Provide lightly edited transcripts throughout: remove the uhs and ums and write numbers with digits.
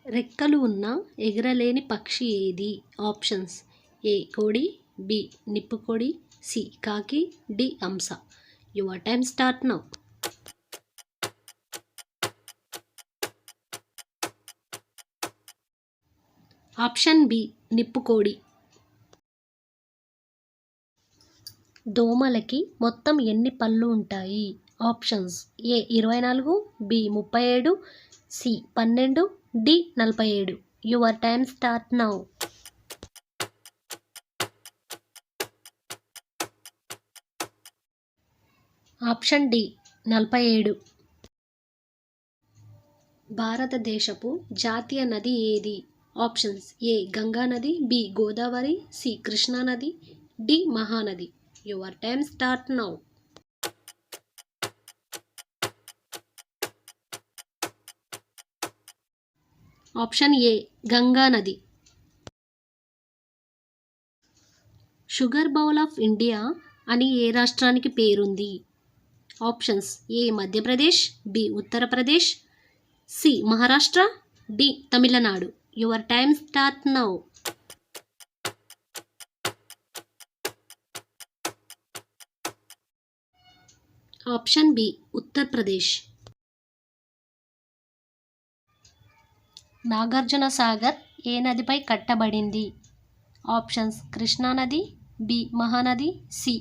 రెక్కలు ఉన్న ఎగరలేని పక్షి ఏది? ఆప్షన్స్: ఏ కోడి, బి నిప్పుకోడి, సి కాకి, డి హంస. Your time start now. Option B నిప్పుకోడి. దోమలకి మొత్తం ఎన్ని పళ్ళు ఉంటాయి? Options: A 24, B 37, C 12, D 47. Your time start now. Option D 47. భారతదేశపు జాతీయ నది ఏది? ఆప్షన్స్: ఏ గంగా నది, బి గోదావరి, సి కృష్ణా నది, D Mahanadi. Your time start now. Option A Ganga నది. షుగర్ బౌల్ ఆఫ్ ఇండియా అని ఏ రాష్ట్రానికి పేరుంది? Options: A Madhya Pradesh, B Uttar Pradesh, C Maharashtra, D Tamil Nadu. Your time start now. Option B Uttar Pradesh. Nagarjuna Sagar ఏ నదిపై కట్టబడింది? ఆప్షన్స్: కృష్ణా నది, B Mahanadi, C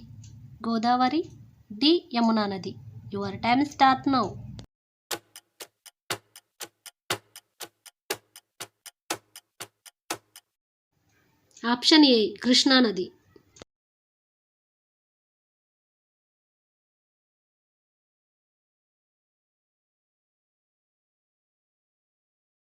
Godavari, D Yamuna నది. Your time start now. Option A Krishna నది.